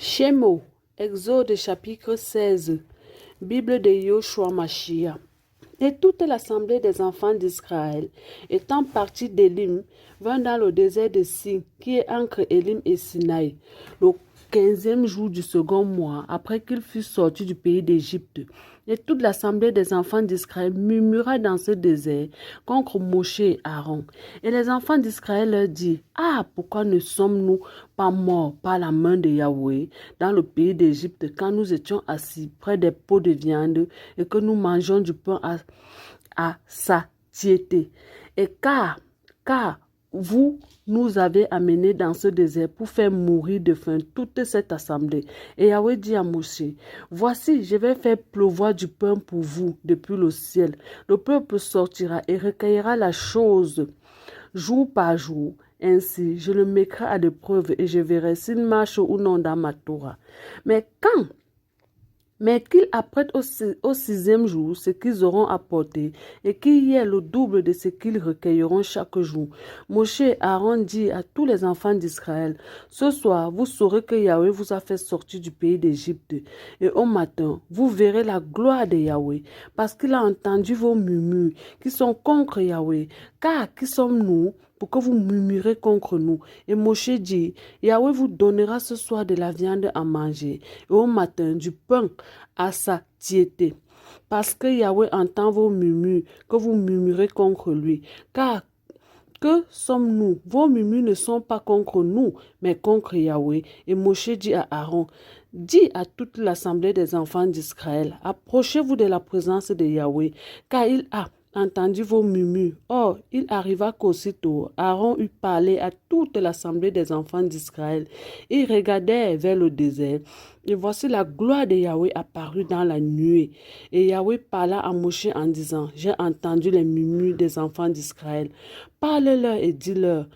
Shemo, Exode chapitre 16, Bible de Yoshua Mashiach. Et toute l'assemblée des enfants d'Israël, étant partie d'Élim, vint dans le désert de Sin, qui est entre Élim et Sinaï, le 15e jour du second mois, après qu'ils fussent sortis du pays d'Égypte. Et toute l'assemblée des enfants d'Israël murmura dans ce désert contre Moshe et Aaron. Et les enfants d'Israël leur dirent, « Ah, pourquoi ne sommes-nous pas morts par la main de Yahweh dans le pays d'Égypte quand nous étions assis près des pots de viande et que nous mangeons du pain à satiété. Et car vous nous avez amenés dans ce désert pour faire mourir de faim toute cette assemblée. » Et Yahweh dit à Moshe, « Voici, je vais faire pleuvoir du pain pour vous depuis le ciel. Le peuple sortira et recueillera la chose jour par jour. Ainsi, je le mettrai à l'épreuve et je verrai s'il marche ou non dans ma Torah. Mais qu'ils apprêtent au sixième jour ce qu'ils auront apporté, et qu'il y ait le double de ce qu'ils recueilleront chaque jour. » Moshe et Aaron dit à tous les enfants d'Israël, « Ce soir, vous saurez que Yahweh vous a fait sortir du pays d'Égypte. Et au matin, vous verrez la gloire de Yahweh, parce qu'il a entendu vos murmures qui sont contre Yahweh. Car qui sommes-nous pour que vous murmurez contre nous? » Et Moshe dit, « Yahweh vous donnera ce soir de la viande à manger, et au matin du pain à satiété, parce que Yahweh entend vos murmures, que vous murmurez contre lui. Car que sommes-nous? Vos murmures ne sont pas contre nous, mais contre Yahweh. » Et Moshe dit à Aaron, « Dis à toute l'assemblée des enfants d'Israël, approchez-vous de la présence de Yahweh, car il a entendu vos murmures. » Or, il arriva qu'aussitôt Aaron eut parlé à toute l'assemblée des enfants d'Israël. Ils regardèrent vers le désert, et voici la gloire de Yahweh apparut dans la nuée. Et Yahweh parla à Moshe en disant, « J'ai entendu les murmures des enfants d'Israël. Parle-leur et dis-leur,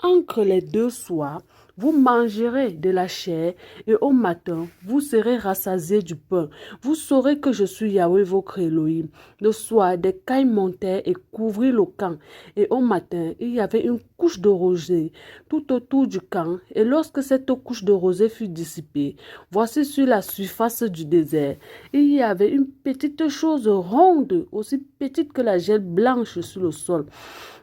entre les deux soirs, vous mangerez de la chair, et au matin, vous serez rassasiés du pain. Vous saurez que je suis Yahweh votre Elohim. » Le soir, des cailles montèrent et couvrirent le camp. Et au matin, il y avait une couche de rosée tout autour du camp. Et lorsque cette couche de rosée fut dissipée, voici sur la surface du désert, il y avait une petite chose ronde, aussi petite que la gel blanche sur le sol.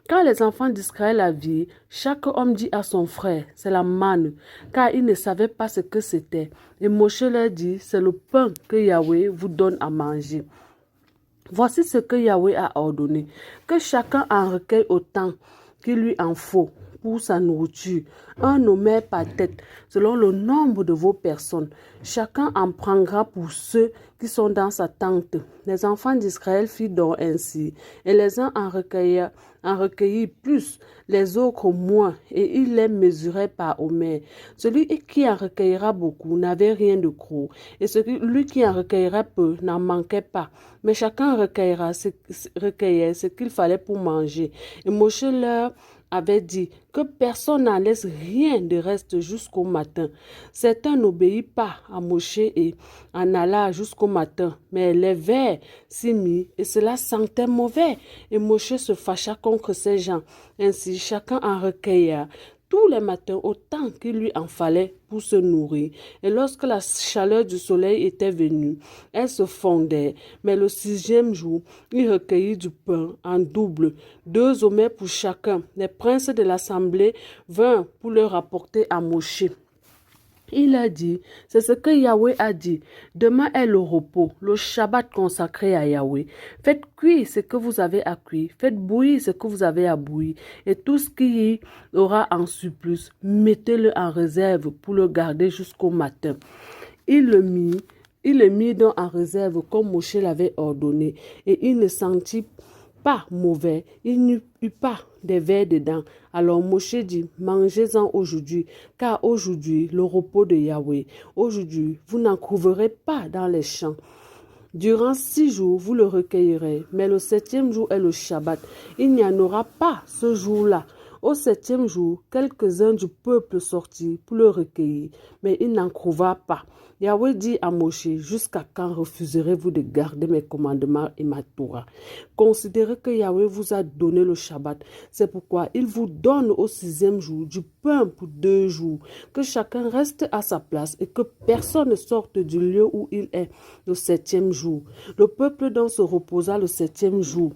Quand les enfants d'Israël la virent, chaque homme dit à son frère, « C'est la manne », car ils ne savaient pas ce que c'était. Et Moshe leur dit, « C'est le pain que Yahweh vous donne à manger. » Voici ce que Yahweh a ordonné, que chacun en recueille autant qu'il lui en faut pour sa nourriture, un homère par tête, selon le nombre de vos personnes. Chacun en prendra pour ceux qui sont dans sa tente. Les enfants d'Israël firent donc ainsi, et les uns en recueillirent plus, les autres moins, et ils les mesuraient par homère. Celui qui en recueillera beaucoup n'avait rien de gros, et celui qui en recueillera peu n'en manquait pas. Mais chacun recueillait ce qu'il fallait pour manger. Et Moshe leur avait dit que personne n'en laisse rien de reste jusqu'au matin. Certains n'obéirent pas à Moshe et en alla jusqu'au matin, mais les vers s'y mirent et cela sentait mauvais. Et Moshe se fâcha contre ces gens. Ainsi, chacun en recueilla tous les matins autant qu'il lui en fallait pour se nourrir. Et lorsque la chaleur du soleil était venue, elle se fondait. Mais le sixième jour, il recueillit du pain en double, 2 homères pour chacun. Les princes de l'assemblée vinrent pour le rapporter à Moshe. Il a dit, c'est ce que Yahweh a dit, demain est le repos, le Shabbat consacré à Yahweh. Faites cuire ce que vous avez à cuire, faites bouillir ce que vous avez à bouillir, et tout ce qui y aura en surplus, mettez-le en réserve pour le garder jusqu'au matin. Il le mit donc en réserve comme Moshe l'avait ordonné, et il ne sentit pas mauvais, il n'y eut pas des vers dedans. Alors Moshe dit, mangez-en aujourd'hui, car aujourd'hui, le repos de Yahweh. Aujourd'hui, vous n'en trouverez pas dans les champs. Durant 6 jours, vous le recueillerez, mais le 7e jour est le Shabbat. Il n'y en aura pas ce jour-là Au septième jour, quelques-uns du peuple sortirent pour le recueillir, mais il n'en trouva pas. Yahweh dit à Moshe, jusqu'à quand refuserez-vous de garder mes commandements et ma Torah? Considérez que Yahweh vous a donné le Shabbat. C'est pourquoi il vous donne au sixième jour du pain pour 2 jours. Que chacun reste à sa place et que personne ne sorte du lieu où il est le septième jour. Le peuple donc se reposa le septième jour.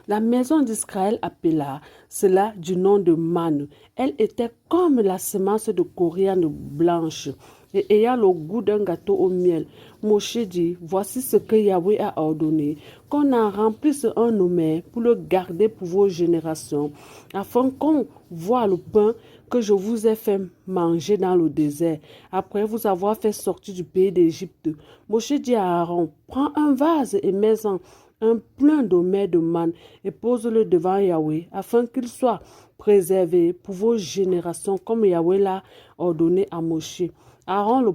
La maison d'Israël appela cela du nom de manne. Elle était comme la semence de coriandre blanche et ayant le goût d'un gâteau au miel. Moshe dit, voici ce que Yahweh a ordonné, qu'on en remplisse un omer pour le garder pour vos générations, afin qu'on voie le pain que je vous ai fait manger dans le désert, après vous avoir fait sortir du pays d'Égypte. Moshe dit à Aaron, prends un vase et mets-en un plein d'omer de manne et pose-le devant Yahweh, afin qu'il soit préservé pour vos générations, comme Yahweh l'a ordonné à Moshe. Aaron le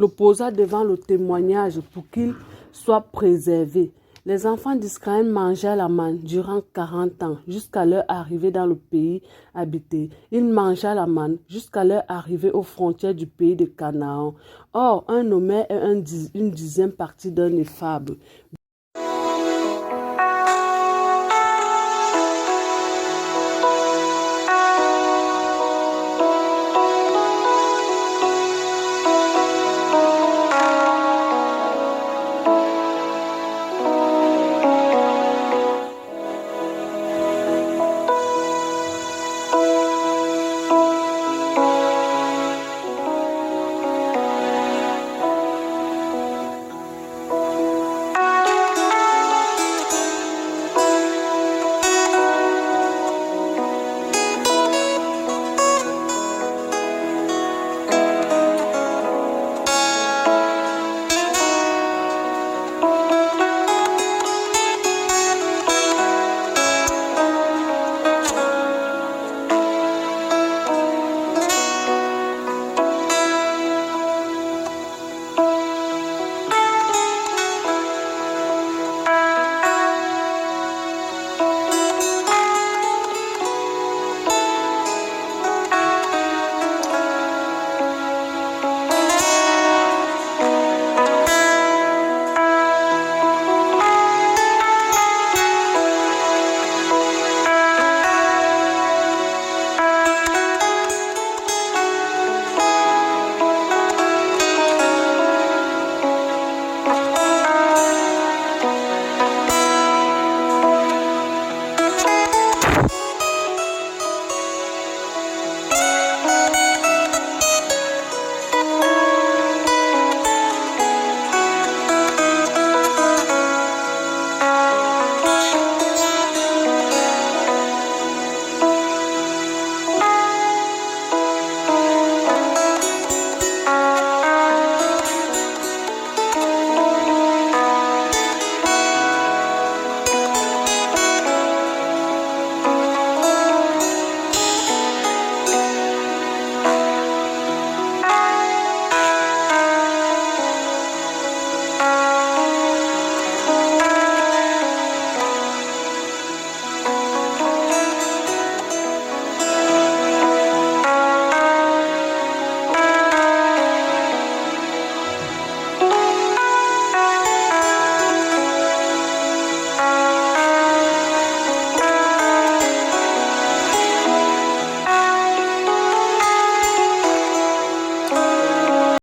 posa devant le témoignage pour qu'il soit préservé. Les enfants d'Israël mangèrent la manne durant 40 ans, jusqu'à leur arrivée dans le pays habité. Ils mangèrent la manne jusqu'à leur arrivée aux frontières du pays de Canaan. Or, un omer est une dixième partie d'un éphab.